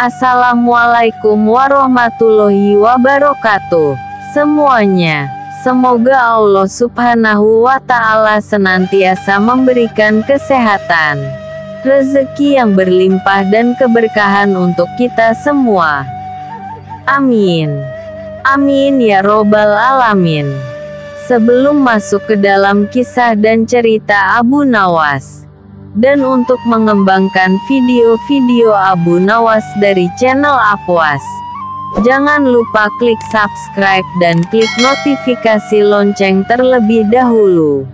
Assalamualaikum warahmatullahi wabarakatuh. Semuanya, semoga Allah Subhanahu wa Ta'ala senantiasa memberikan kesehatan, rezeki yang berlimpah dan keberkahan untuk kita semua. Amin. Amin ya robbal alamin. Sebelum masuk ke dalam kisah dan cerita Abu Nawas, dan untuk mengembangkan video-video Abu Nawas dari channel Apwas, jangan lupa klik subscribe dan klik notifikasi lonceng terlebih dahulu.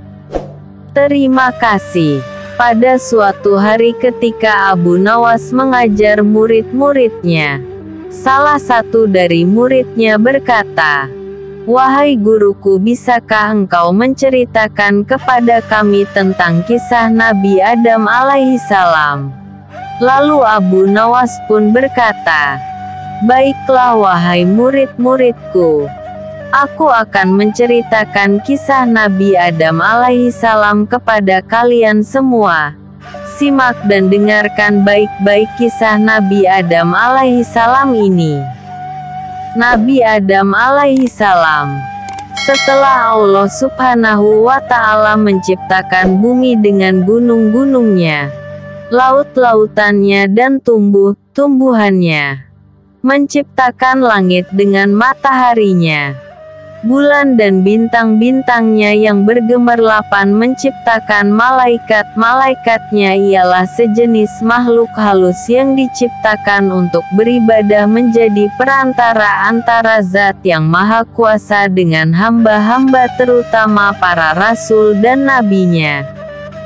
Terima kasih. Pada suatu hari ketika Abu Nawas mengajar murid-muridnya, salah satu dari muridnya berkata, "Wahai guruku, bisakah engkau menceritakan kepada kami tentang kisah Nabi Adam alaihissalam?" Lalu Abu Nawas pun berkata, "Baiklah wahai murid-muridku, aku akan menceritakan kisah Nabi Adam alaihissalam kepada kalian semua. Simak dan dengarkan baik-baik kisah Nabi Adam alaihissalam ini." Nabi Adam alaihissalam, setelah Allah Subhanahu wa Ta'ala menciptakan bumi dengan gunung-gunungnya, laut-lautannya dan tumbuh-tumbuhannya, menciptakan langit dengan mataharinya, bulan dan bintang-bintangnya yang bergemerlapan, menciptakan malaikat-malaikatnya ialah sejenis makhluk halus yang diciptakan untuk beribadah menjadi perantara antara Zat yang Maha Kuasa dengan hamba-hamba terutama para rasul dan nabinya.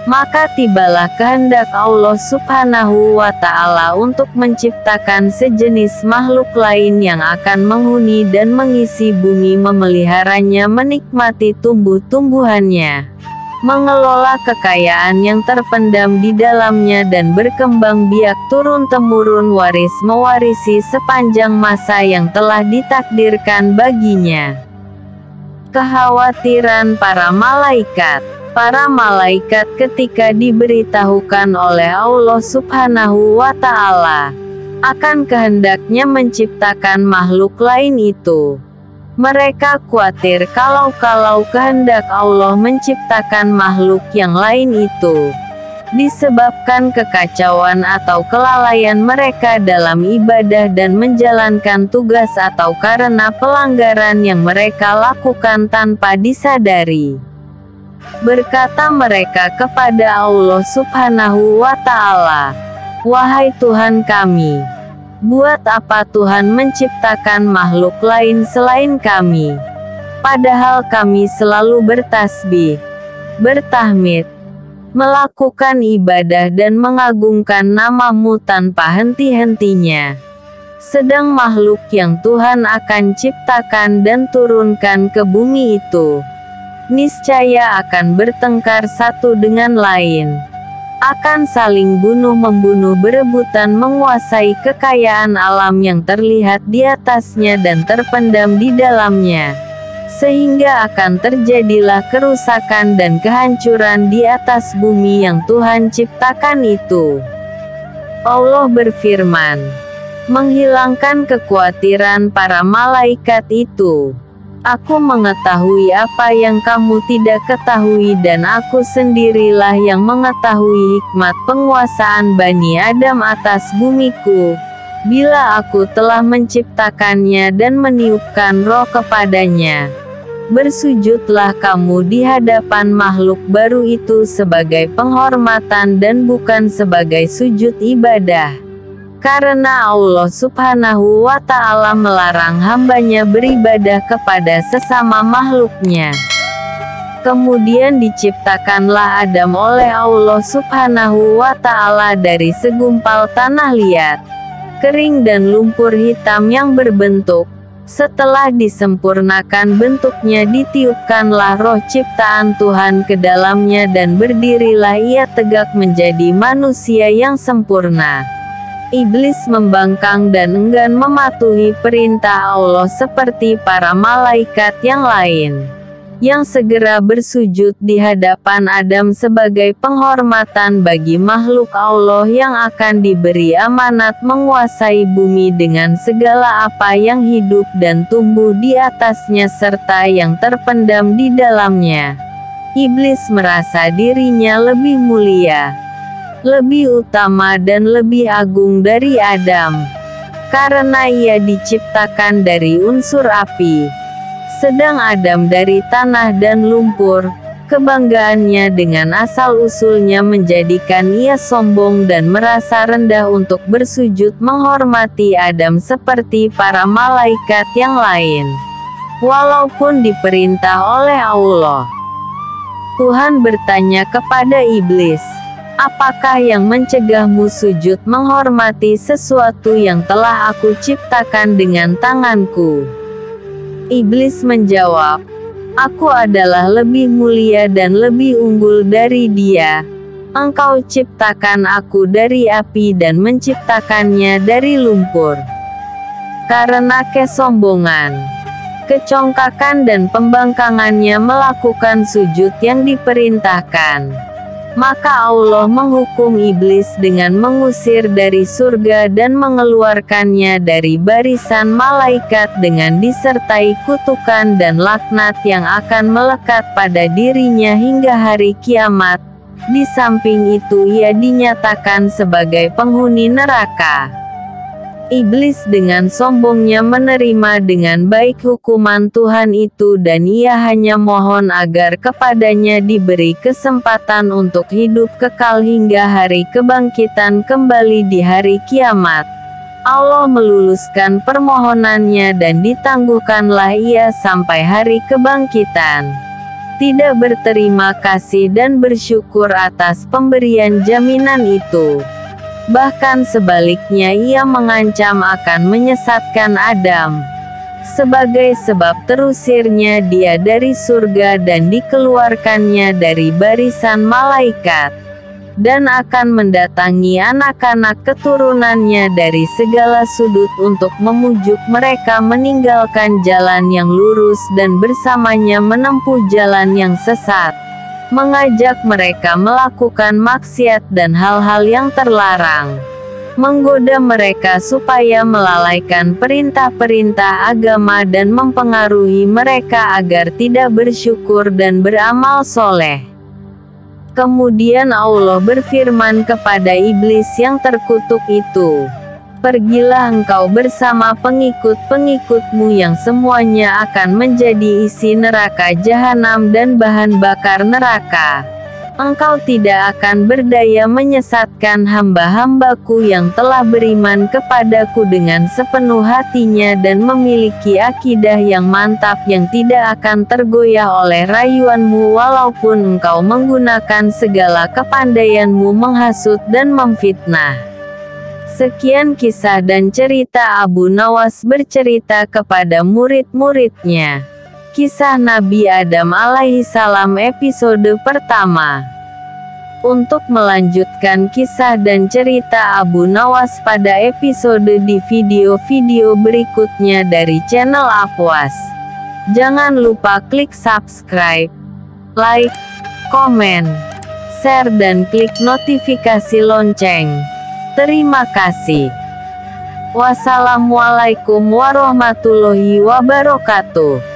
Maka tibalah kehendak Allah Subhanahu wa Ta'ala untuk menciptakan sejenis makhluk lain yang akan menghuni dan mengisi bumi, memeliharanya, menikmati tumbuh-tumbuhannya, mengelola kekayaan yang terpendam di dalamnya dan berkembang biak turun-temurun, waris mewarisi sepanjang masa yang telah ditakdirkan baginya. Kekhawatiran para malaikat. Para malaikat ketika diberitahukan oleh Allah Subhanahu wa Ta'ala akan kehendaknya menciptakan makhluk lain itu, mereka khawatir kalau kehendak Allah menciptakan makhluk yang lain itu disebabkan kekacauan atau kelalaian mereka dalam ibadah dan menjalankan tugas, atau karena pelanggaran yang mereka lakukan tanpa disadari. Berkata mereka kepada Allah Subhanahu wa Ta'ala, "Wahai Tuhan kami, buat apa Tuhan menciptakan makhluk lain selain kami? Padahal kami selalu bertasbih, bertahmid, melakukan ibadah dan mengagungkan nama-Mu tanpa henti-hentinya. Sedang makhluk yang Tuhan akan ciptakan dan turunkan ke bumi itu niscaya akan bertengkar satu dengan lain, akan saling bunuh-membunuh, berebutan menguasai kekayaan alam yang terlihat di atasnya dan terpendam di dalamnya, sehingga akan terjadilah kerusakan dan kehancuran di atas bumi yang Tuhan ciptakan itu." Allah berfirman, menghilangkan kekhawatiran para malaikat itu, "Aku mengetahui apa yang kamu tidak ketahui, dan aku sendirilah yang mengetahui hikmat penguasaan Bani Adam atas bumiku, bila aku telah menciptakannya dan meniupkan roh kepadanya. Bersujudlah kamu di hadapan makhluk baru itu sebagai penghormatan dan bukan sebagai sujud ibadah. Karena Allah Subhanahu wa Ta'ala melarang hambanya beribadah kepada sesama makhluknya." Kemudian diciptakanlah Adam oleh Allah Subhanahu wa Ta'ala dari segumpal tanah liat, kering dan lumpur hitam yang berbentuk. Setelah disempurnakan bentuknya, ditiupkanlah roh ciptaan Tuhan ke dalamnya dan berdirilah ia tegak menjadi manusia yang sempurna. Iblis membangkang dan enggan mematuhi perintah Allah seperti para malaikat yang lain, yang segera bersujud di hadapan Adam sebagai penghormatan bagi makhluk Allah yang akan diberi amanat menguasai bumi dengan segala apa yang hidup dan tumbuh di atasnya serta yang terpendam di dalamnya. Iblis merasa dirinya lebih mulia, lebih utama dan lebih agung dari Adam, karena ia diciptakan dari unsur api, sedang Adam dari tanah dan lumpur. Kebanggaannya dengan asal-usulnya menjadikan ia sombong dan merasa rendah untuk bersujud menghormati Adam seperti para malaikat yang lain. Walaupun diperintah oleh Allah, Tuhan bertanya kepada iblis, "Apakah yang mencegahmu sujud menghormati sesuatu yang telah aku ciptakan dengan tanganku?" Iblis menjawab, "Aku adalah lebih mulia dan lebih unggul dari dia. Engkau ciptakan aku dari api dan menciptakannya dari lumpur." Karena kesombongan, kecongkakan dan pembangkangannya melakukan sujud yang diperintahkan, maka Allah menghukum iblis dengan mengusir dari surga dan mengeluarkannya dari barisan malaikat dengan disertai kutukan dan laknat yang akan melekat pada dirinya hingga hari kiamat. Di samping itu ia dinyatakan sebagai penghuni neraka. Iblis dengan sombongnya menerima dengan baik hukuman Tuhan itu dan ia hanya mohon agar kepadanya diberi kesempatan untuk hidup kekal hingga hari kebangkitan kembali di hari kiamat. Allah meluluskan permohonannya dan ditangguhkanlah ia sampai hari kebangkitan. Tidak berterima kasih dan bersyukur atas pemberian jaminan itu. Bahkan sebaliknya ia mengancam akan menyesatkan Adam, sebagai sebab terusirnya dia dari surga dan dikeluarkannya dari barisan malaikat, dan akan mendatangi anak-anak keturunannya dari segala sudut untuk memujuk mereka meninggalkan jalan yang lurus dan bersamanya menempuh jalan yang sesat, mengajak mereka melakukan maksiat dan hal-hal yang terlarang, menggoda mereka supaya melalaikan perintah-perintah agama dan mempengaruhi mereka agar tidak bersyukur dan beramal soleh. Kemudian Allah berfirman kepada iblis yang terkutuk itu, "Pergilah engkau bersama pengikut-pengikutmu yang semuanya akan menjadi isi neraka jahanam dan bahan bakar neraka. Engkau tidak akan berdaya menyesatkan hamba-hambaku yang telah beriman kepadaku dengan sepenuh hatinya dan memiliki akidah yang mantap yang tidak akan tergoyah oleh rayuanmu walaupun engkau menggunakan segala kepandaianmu menghasut dan memfitnah." Sekian kisah dan cerita Abu Nawas bercerita kepada murid-muridnya. Kisah Nabi Adam alaihissalam episode pertama. Untuk melanjutkan kisah dan cerita Abu Nawas pada episode di video-video berikutnya dari channel Afwas, jangan lupa klik subscribe, like, komen, share dan klik notifikasi lonceng. Terima kasih. Wassalamualaikum warahmatullahi wabarakatuh.